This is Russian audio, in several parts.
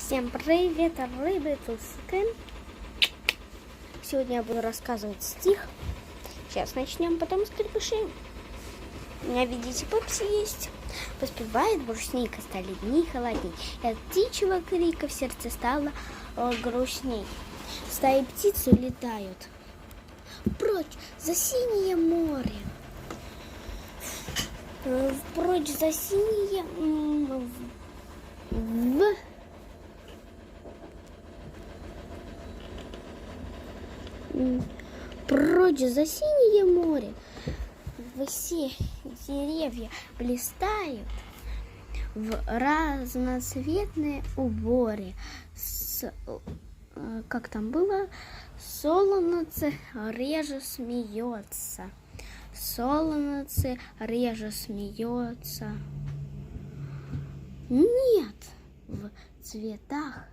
Всем привет, рыбы Туска. Сегодня я буду рассказывать стих. Сейчас начнем, потом скрипыши. У меня, видите, попси есть. Поспевает брусника, стали дни холодней. И от птичьего крика в сердце стало грустней. Стаи птиц улетают прочь за синее море. Прочь за синее прочь за синее море. Все деревья блистают в разноцветные уборы. Как там было? Солнце реже смеется. Солнце реже смеется. Нет в цветах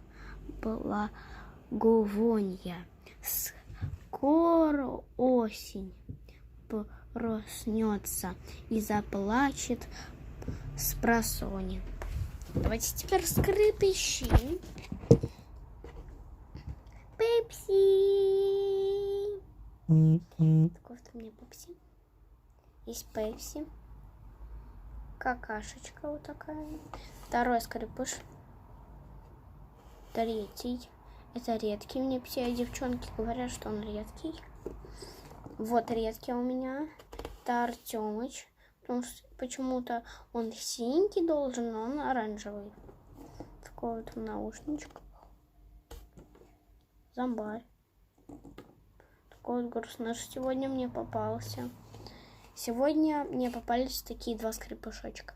благовония. Скоро осень проснется и заплачет спросонья. Давайте теперь скрипищи. Пепси. Такой вот у меня пепси. Есть пепси. Какашечка вот такая. Второй скрипыш. Третий. Это редкий. Мне все девчонки говорят, что он редкий. Вот редкий у меня. Это Артемыч. Потому что почему-то он синенький должен, но он оранжевый. Такой вот в наушничках. Зомбарь. Такой вот грустный. Сегодня мне попался. Сегодня мне попались такие два скрипышочка.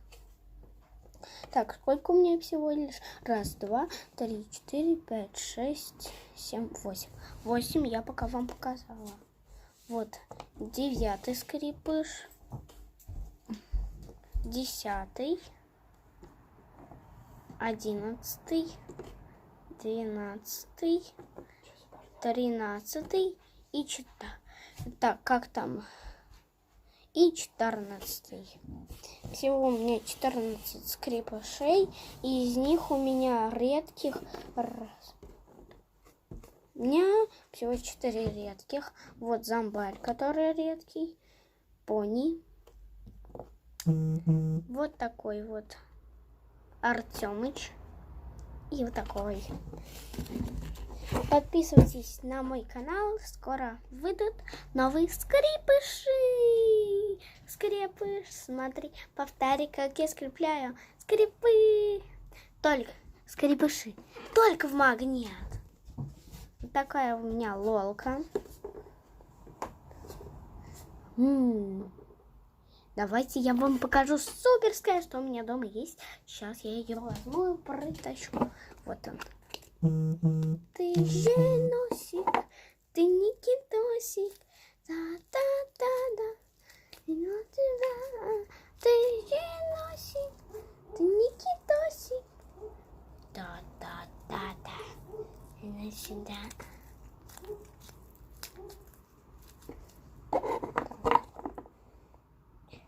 Так, сколько у меня всего лишь? Раз, два, три, четыре, пять, шесть, семь, восемь. 8 я пока вам показала. Вот 9 скрипыш. 10, 11, 12, 13 и 4. Так, как там? И 14. Всего у меня 14 скрипышей, и из них у меня редких У меня всего 4 редких. Вот зомбарь, который редкий. Пони. Вот такой вот Артемыч. И вот такой. Подписывайтесь на мой канал. Скоро выйдут новые скрипыши. Скрипыш, смотри, повтори, как я скрепляю. Скрипы. Только скрипыши. Только в магнит. Вот такая у меня лолка. Давайте я вам покажу суперское, что у меня дома есть. Сейчас я ее возьму и притащу. Вот он. Ты женосик, ты никитосик. Да-да-да-да. Ты женосик, ты никитосик. Да-да-да-да. Иди сюда.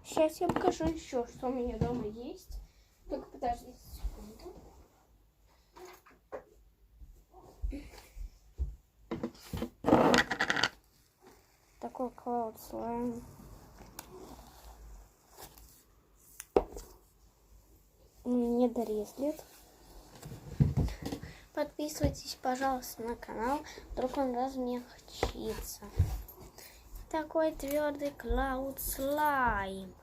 Сейчас я покажу еще, что у меня дома есть. Только подождите секунду. Такой Cloud Slime. Не дорезлит. Подписывайтесь, пожалуйста, на канал. Вдруг он размягчится. Такой твердый Cloud Slime.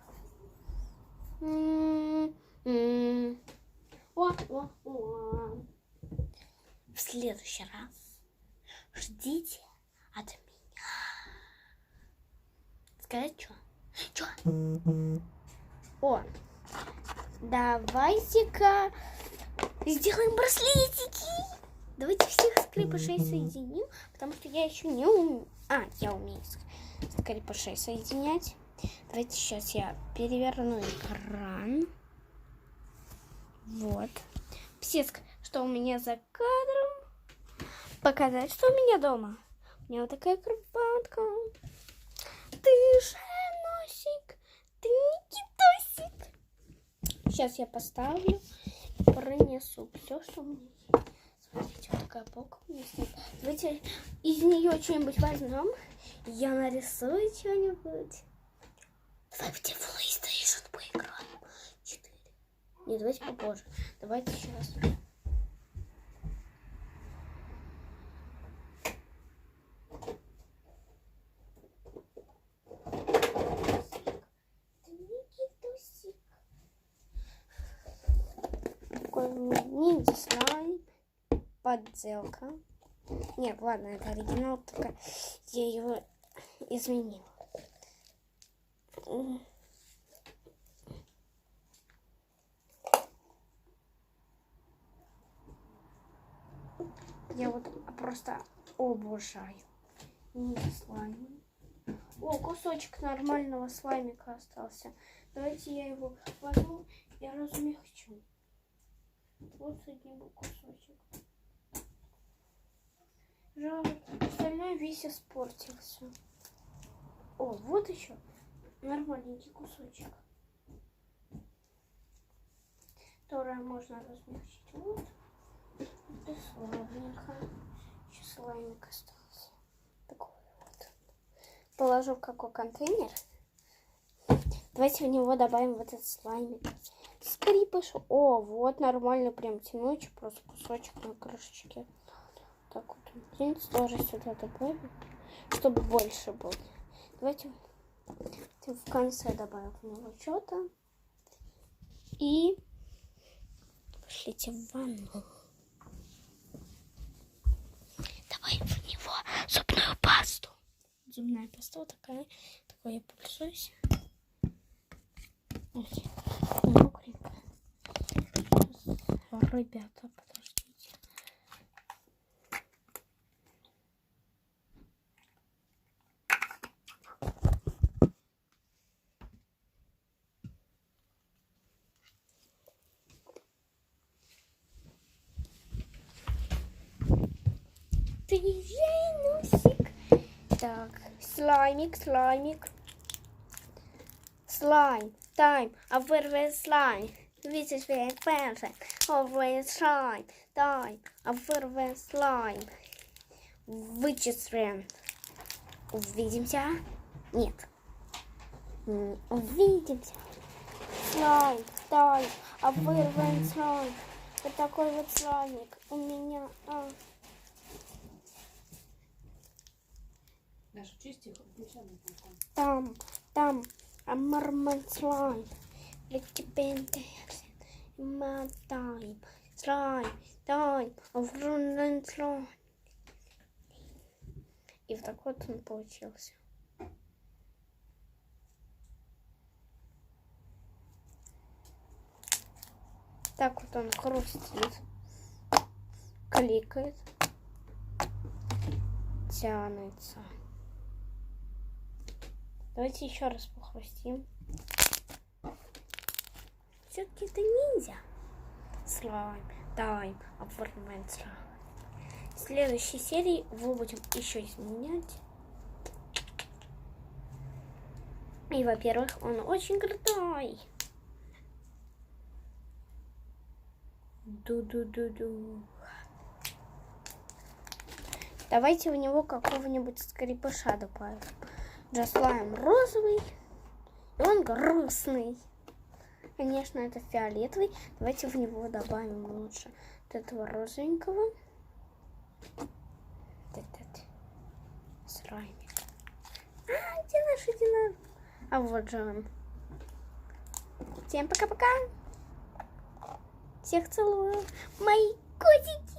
В следующий раз ждите от меня. Сказать что? Что? О, давайте-ка сделаем браслетики. Давайте всех скрипышей соединим, потому что я еще не умею. Я умею скрипышей соединять. Давайте сейчас я переверну экран. Вот. Все, что у меня за кадром. Показать, что у меня дома. У меня вот такая кроватка. Ты же носик, ты никитосик. Сейчас я поставлю, пронесу все, что у меня есть. Смотрите, вот такая полка у меня стоит. Давайте из нее что-нибудь возьмем. Я нарисую что-нибудь. Давайте в PlayStation поиграем. 4. Нет, давайте попозже. Давайте сейчас. Такой ниндзя слайм. Подделка. Нет, ладно, это оригинал, только я его изменила. Я вот просто обожаю слайм. О, кусочек нормального слаймика остался. Давайте я его возьму и размягчу. Вот содниму кусочек. Жаль, остальной весь испортился. О, вот еще нормальненький кусочек, который можно размягчить. Вот. И славненько. Еще слаймик остался. Такой вот. Положу в какой контейнер. Давайте в него добавим вот этот слаймик. Скрипыш. О, вот нормально, прям тянучий, просто кусочек на крышечке. Так вот, принц тоже сюда добавим, чтобы больше было. Давайте в конце добавим в него что-то. И пошлите в ванну. Давай в него зубную пасту. Зубная паста вот такая. Такой я пользуюсь. Мокренько. Ребята, подождите. Приезжай, носик. Так, слаймик. Slime time. Over slime. This is very perfect. Over slime time. Over slime. Вычислим. Увидимся? Нет. Увидимся. Слайм time. Over slime. Вот такой вот слаймик у меня. Даша, чисти их, включай на телефон. Там. Марман слайм. Рекипенте. Тайм. Слайм. Оврунен слайм. И вот так вот он получился. Так вот он хрустит. Кликает. Тянется. Давайте еще раз похрустим. Все-таки это ниндзя. Слайм, тайм, апартмент слайм. В следующей серии мы будем еще изменять. И, во-первых, он очень крутой. Ду-ду-ду-ду. Давайте в него какого-нибудь скрипыша добавим. Слайм розовый, и он грустный. Конечно, это фиолетовый. Давайте в него добавим лучше вот этого розовенького. Этот слаймик. Где наш единорог? А вот же он. Всем пока-пока. Всех целую. Мои котики.